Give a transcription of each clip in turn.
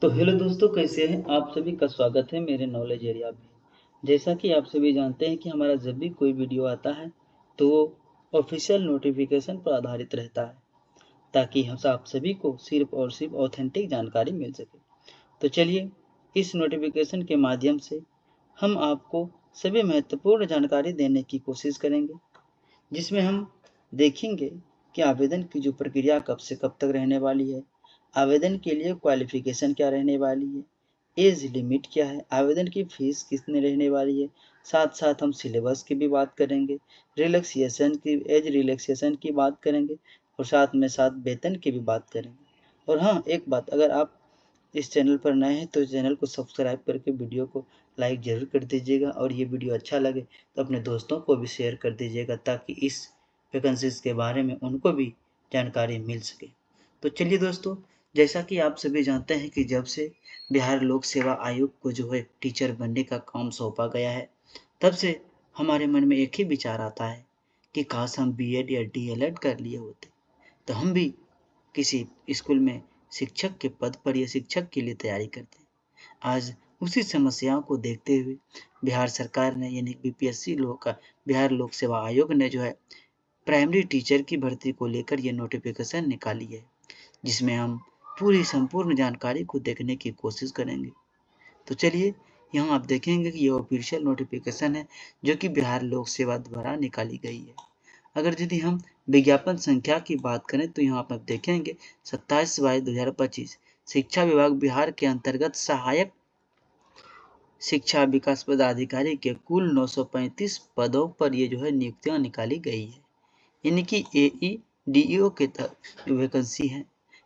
तो हेलो दोस्तों, कैसे हैं आप सभी का स्वागत है मेरे नॉलेज एरिया में। जैसा कि आप सभी जानते हैं कि हमारा जब भी कोई वीडियो आता है तो वो ऑफिशियल नोटिफिकेशन पर आधारित रहता है, ताकि हम आप सभी को सिर्फ और सिर्फ ऑथेंटिक जानकारी मिल सके। तो चलिए, इस नोटिफिकेशन के माध्यम से हम आपको सभी महत्वपूर्ण जानकारी देने की कोशिश करेंगे, जिसमें हम देखेंगे कि आवेदन की जो प्रक्रिया कब से कब तक रहने वाली है, आवेदन के लिए क्वालिफिकेशन क्या रहने वाली है, एज लिमिट क्या है, आवेदन की फीस कितनी रहने वाली है, साथ साथ हम सिलेबस की भी बात करेंगे, रिलैक्सेशन की एज रिलैक्सेशन की बात करेंगे और साथ में साथ वेतन की भी बात करेंगे। और हाँ, एक बात, अगर आप इस चैनल पर नए हैं तो इस चैनल को सब्सक्राइब करके वीडियो को लाइक ज़रूर कर दीजिएगा, और ये वीडियो अच्छा लगे तो अपने दोस्तों को भी शेयर कर दीजिएगा, ताकि इस वैकेंसीज के बारे में उनको भी जानकारी मिल सके। तो चलिए दोस्तों, जैसा कि आप सभी जानते हैं कि जब से बिहार लोक सेवा आयोग को जो है टीचर बनने का काम सौंपा गया है, तब से हमारे मन में एक ही विचार आता है कि काश हम बीएड या डीएलएड कर लिए होते, तो हम भी किसी स्कूल में शिक्षक के पद पर या शिक्षक के लिए तैयारी करते हैं। आज उसी समस्याओं को देखते हुए बिहार सरकार ने यानी बीपीएससी लोक का बिहार लोक सेवा आयोग ने जो है प्राइमरी टीचर की भर्ती को लेकर ये नोटिफिकेशन निकाली है, जिसमें हम पूरी संपूर्ण जानकारी को देखने की कोशिश करेंगे। तो चलिए, यहाँ आप देखेंगे कि ये ऑफिशियल नोटिफिकेशन है जो कि बिहार लोक सेवा द्वारा निकाली गई है। अगर यदि हम विज्ञापन संख्या की बात करें तो यहाँ पर देखेंगे 27/2025 शिक्षा विभाग बिहार के अंतर्गत सहायक शिक्षा विकास पदाधिकारी के कुल 935 पदों पर ये जो है नियुक्तियां निकाली गई है, यानी कि AE/DEO के तहत वैकेंसी है।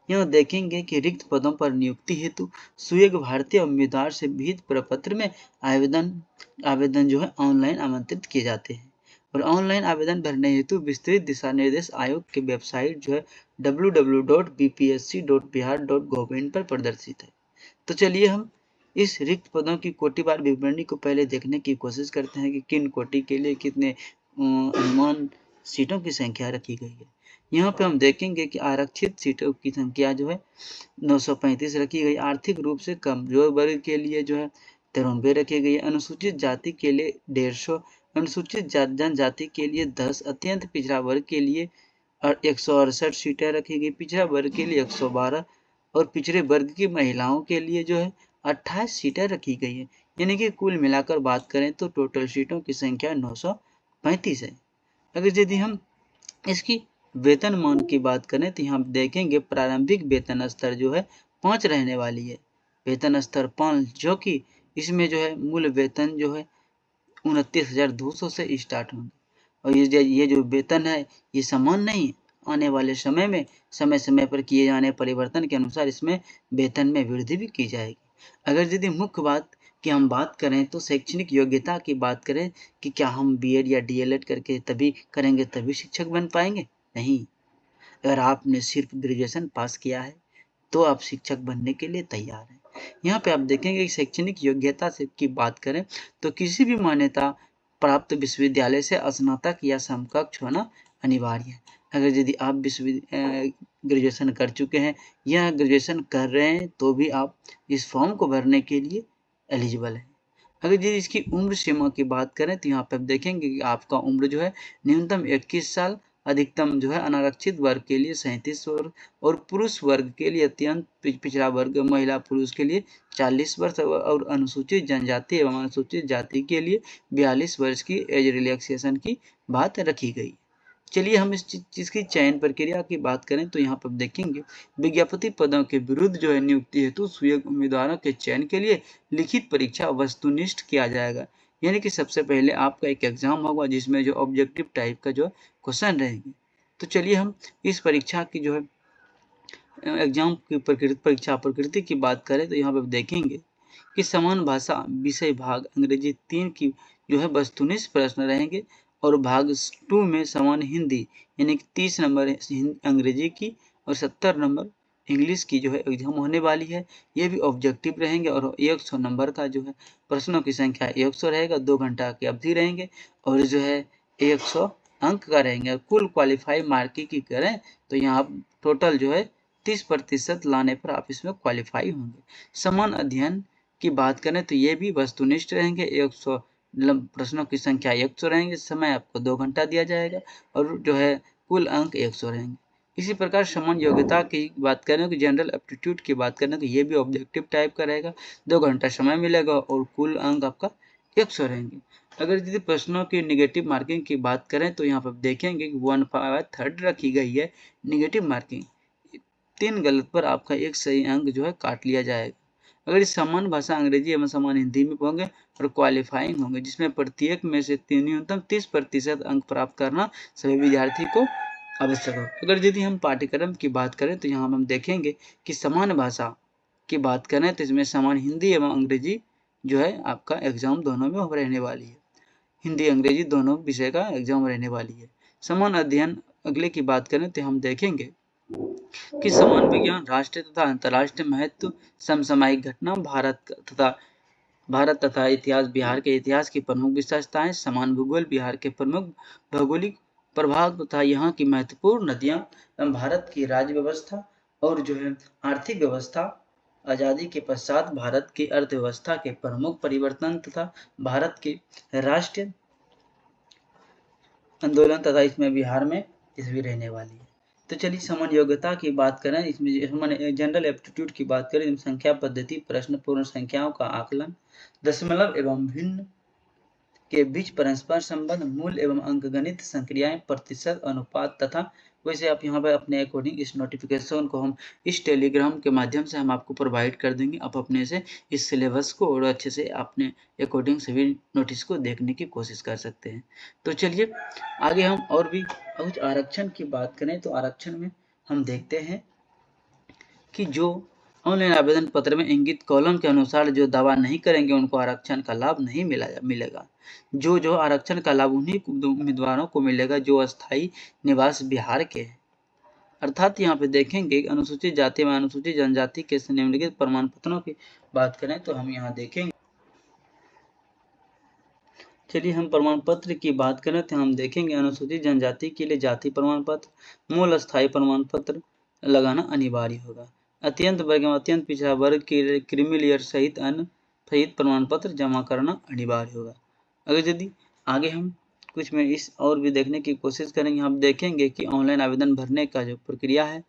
यहाँ देखेंगे कि रिक्त पदों पर नियुक्ति हेतु सुयोग्य भारतीय उम्मीदवार से विहित प्रपत्र में आवेदन जो है ऑनलाइन आमंत्रित किए जाते हैं, और ऑनलाइन आवेदन भरने हेतु विस्तृत दिशा निर्देश आयोग के वेबसाइट जो है www.bpsc.bihar.gov.in पर प्रदर्शित है। तो चलिए हम इस रिक्त पदों की कोटिवार विवरणी को पहले देखने की कोशिश करते हैं कि किन कोटि के लिए कितने अनुमान सीटों की संख्या रखी गई है। यहाँ पे हम देखेंगे कि आरक्षित सीटों की संख्या जो है 935 रखी गई, आर्थिक रूप से कमजोर वर्ग के लिए जो है 93 रखी गई है, अनुसूचित जाति के लिए 150, अनुसूचित जनजाति के लिए 10, अत्यंत पिछड़ा वर्ग के लिए 168 सीटें रखी गई, पिछड़ा वर्ग के लिए 112 और पिछड़े वर्ग की महिलाओं के लिए जो है 28 सीटें रखी गई है। यानी कि कुल मिलाकर बात करें तो टोटल सीटों की संख्या 935 है। अगर यदि हम इसकी वेतनमान की बात करें तो यहाँ देखेंगे प्रारंभिक वेतन स्तर जो है 5 रहने वाली है, वेतन स्तर 5, जो कि इसमें जो है मूल वेतन जो है 29,200 से स्टार्ट होंगे, और ये जो वेतन है ये समान नहीं है। आने वाले समय में समय समय पर किए जाने परिवर्तन के अनुसार इसमें वेतन में वृद्धि भी की जाएगी। अगर यदि मुख्य बात की हम बात करें तो शैक्षणिक योग्यता की बात करें कि क्या हम बीएड या डीएलएड करके तभी करेंगे तभी शिक्षक बन पाएंगे? नहीं। अगर आपने सिर्फ ग्रेजुएशन पास किया है तो आप शिक्षक बनने के लिए तैयार हैं। यहाँ पे आप देखेंगे कि शैक्षणिक योग्यता से की बात करें तो किसी भी मान्यता प्राप्त विश्वविद्यालय से स्नातक या समकक्ष होना अनिवार्य है। अगर यदि आप ग्रेजुएशन कर चुके हैं या ग्रेजुएशन कर रहे हैं तो भी आप इस फॉर्म को भरने के लिए एलिजिबल हैं। अगर यदि इसकी उम्र सीमा की बात करें तो यहाँ पे आप देखेंगे कि आपका उम्र जो है न्यूनतम 21 साल, अधिकतम जो है अनारक्षित वर्ग के लिए 37 वर्ष और पुरुष वर्ग के लिए अत्यंत पिछड़ा वर्ग महिला पुरुष के लिए 40 वर्ष और अनुसूचित जनजाति एवं अनुसूचित जाति के लिए 42 वर्ष की एज रिलैक्सेशन की बात रखी गई। चलिए हम इस चीज की चयन प्रक्रिया की बात करें तो यहाँ पर देखेंगे विज्ञापित पदों के विरुद्ध जो है नियुक्ति हेतु सुयोग्य उम्मीदवारों के चयन के लिए लिखित परीक्षा वस्तुनिष्ठ किया जाएगा, यानी कि सबसे पहले आपका एक एग्जाम होगा जिसमें जो ऑब्जेक्टिव टाइप का जो क्वेश्चन रहेंगे। तो चलिए हम इस परीक्षा की जो है एग्जाम की परीक्षा प्रकृति की बात करें तो यहाँ पर देखेंगे कि समान भाषा विषय भाग अंग्रेजी 3 की जो है वस्तुनिष्ठ प्रश्न रहेंगे, और भाग 2 में समान हिंदी यानी कि 30 नंबर अंग्रेजी की और 70 नंबर इंग्लिश की जो है एग्जाम होने वाली है। ये भी ऑब्जेक्टिव रहेंगे और 100 नंबर का जो है प्रश्नों की संख्या 100 रहेगा, 2 घंटा की अवधि रहेंगे और जो है 100 अंक का रहेंगे। कुल क्वालिफाई मार्क की करें तो यहाँ टोटल जो है 30% लाने पर आप इसमें क्वालिफाई होंगे। समान अध्ययन की बात करें तो ये भी वस्तुनिष्ठ रहेंगे। 100 प्रश्नों की संख्या 100 रहेंगे, समय आपको 2 घंटा दिया जाएगा और जो है कुल अंक 100 रहेंगे। इसी प्रकार समान योग्यता की बात करें तो जनरल एप्टीट्यूड की बात करें तो ये भी ऑब्जेक्टिव टाइप का रहेगा, 2 घंटा समय मिलेगा और कुल अंक आपका 100 रहेंगे। अगर यदि प्रश्नों की निगेटिव मार्किंग की बात करें तो यहाँ पर देखेंगे कि 1/3 रखी गई है निगेटिव मार्किंग। 3 गलत पर आपका 1 सही अंक जो है काट लिया जाएगा। अगर इस समान भाषा अंग्रेजी एवं समान हिंदी में होंगे और क्वालिफाइंग होंगे, जिसमें प्रत्येक में से न्यूनतम 30% अंक प्राप्त करना सभी विद्यार्थी को आवश्यक हो। अगर यदि हम पाठ्यक्रम की बात करें तो यहाँ हम देखेंगे कि समान भाषा की बात करें तो इसमें समान हिंदी एवं अंग्रेजी जो है आपका एग्जाम दोनों में रहने वाली है। हिंदी अंग्रेजी दोनों विषय का एग्जाम रहने वाली है। समान अध्ययन अगले की बात करें तो हम देखेंगे कि समान विज्ञान राष्ट्रीय तथा अंतर्राष्ट्रीय महत्व, समसामयिक घटना, भारत तथा इतिहास, बिहार के इतिहास की प्रमुख विशेषताएं, समान भूगोल, बिहार के प्रमुख भौगोलिक प्रभाव तथा यहाँ की महत्वपूर्ण नदियां, भारत की राज्य व्यवस्था और जो है आर्थिक व्यवस्था, आजादी के पश्चात भारत की अर्थव्यवस्था के प्रमुख परिवर्तन तथा भारत के राष्ट्रीय आंदोलन तथा इसमें बिहार में इस भी रहने वाली है। तो चलिए समान योग्यता की बात करें, इसमें जनरल एप्टीट्यूड की बात करें, संख्या पद्धति, प्रश्न पूर्ण संख्याओं का आकलन, दशमलव एवं भिन्न के बीच परस्पर संबंध, मूल एवं अंकगणित संक्रियाएं, प्रतिशत, अनुपात तथा वैसे आप यहाँ पर अपने अकॉर्डिंग इस नोटिफिकेशन को हम इस टेलीग्राम के माध्यम से हम आपको प्रोवाइड कर देंगे। आप अपने से इस सिलेबस को और अच्छे से अपने अकॉर्डिंग सभी नोटिस को देखने की कोशिश कर सकते हैं। तो चलिए आगे हम और भी कुछ आरक्षण की बात करें तो आरक्षण में हम देखते हैं कि जो ऑनलाइन आवेदन पत्र में इंगित कॉलम के अनुसार जो दावा नहीं करेंगे उनको आरक्षण का लाभ नहीं मिलेगा। जो आरक्षण का लाभ उन्हीं उम्मीदवारों को मिलेगा जो अस्थायी निवास बिहार के हैं। अर्थात यहाँ पे देखेंगे अनुसूचित जाति व अनुसूचित जनजाति के निम्नलिखित प्रमाण पत्रों की बात करें तो हम यहाँ देखेंगे, चलिए हम प्रमाण पत्र की बात करें तो हम देखेंगे अनुसूचित जनजाति के लिए जाति प्रमाण पत्र, मूल अस्थायी प्रमाण पत्र लगाना अनिवार्य होगा। अत्यंत वर्ग एवं अत्यंत पिछड़ा वर्ग के क्रीमी लेयर सहित अन्य सहित प्रमाण पत्र जमा करना अनिवार्य होगा। अगर यदि आगे हम कुछ में इस और भी देखने की कोशिश करेंगे, हम देखेंगे कि ऑनलाइन आवेदन भरने का जो प्रक्रिया है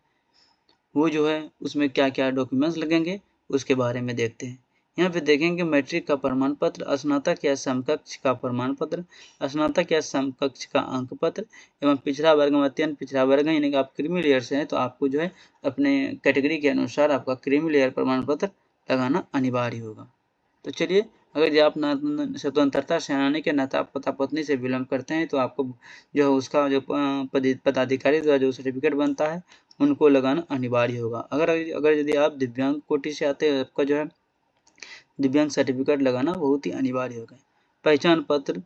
वो जो है उसमें क्या क्या डॉक्यूमेंट्स लगेंगे उसके बारे में देखते हैं। यहाँ पे देखेंगे मैट्रिक का प्रमाण पत्र, स्नातक या समकक्ष का प्रमाण पत्र, स्नातक या समकक्ष का अंक पत्र एवं पिछड़ा वर्ग में अत्यंत पिछड़ा वर्ग है, यानी कि आप क्रीमी लेयर से हैं तो आपको जो है अपने कैटेगरी के अनुसार आपका क्रीमी लेयर प्रमाण पत्र लगाना अनिवार्य होगा। तो चलिए अगर आप स्वतंत्रता सेनानी के नेता पता पत्नी से विलम्ब करते हैं तो आपको जो है उसका जो पदाधिकारी द्वारा जो सर्टिफिकेट बनता है उनको लगाना अनिवार्य होगा। अगर यदि आप दिव्यांग कोटि से आते हैं आपका जो है दिव्यांग सर्टिफिकेट लगाना बहुत ही अनिवार्य होगा। पहचान पत्र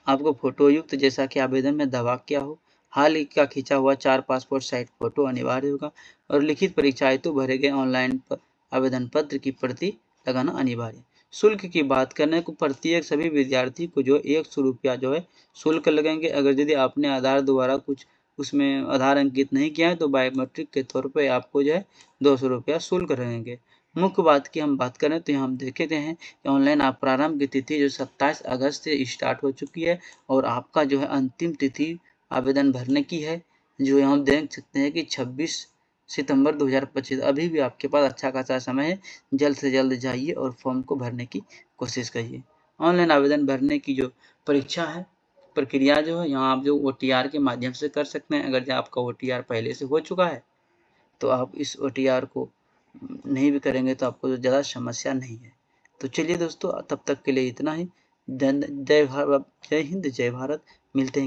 आपको फोटो युक्त जैसा कि आवेदन में दावा किया हो, हाल ही का खींचा हुआ 4 पासपोर्ट साइज फोटो अनिवार्य होगा और लिखित परीक्षा हेतु भरे गए ऑनलाइन आवेदन पत्र की प्रति लगाना अनिवार्य। शुल्क की बात करने को प्रत्येक सभी विद्यार्थी को जो 100 रुपया जो है शुल्क लगेंगे। अगर यदि आपने आधार द्वारा कुछ उसमें आधार अंकित नहीं किया है तो बायोमेट्रिक के तौर पे आपको जो है 200 रुपया शुल्क रहेंगे। मुख्य बात की हम बात करें तो हम देखते हैं कि ऑनलाइन आप प्रारंभ की तिथि जो 27 अगस्त से स्टार्ट हो चुकी है और आपका जो है अंतिम तिथि आवेदन भरने की है जो हम देख सकते हैं कि 26 सितंबर 2025। अभी भी आपके पास अच्छा खासा समय है, जल्द से जल्द जाइए और फॉर्म को भरने की कोशिश करिए। ऑनलाइन आवेदन भरने की जो परीक्षा है प्रक्रिया जो है यहाँ आप जो OTR के माध्यम से कर सकते हैं। अगर आपका OTR पहले से हो चुका है तो आप इस OTR को नहीं भी करेंगे तो आपको तो ज़्यादा समस्या नहीं है। तो चलिए दोस्तों तब तक के लिए इतना ही। जय हिंद, जय भारत। मिलते हैं।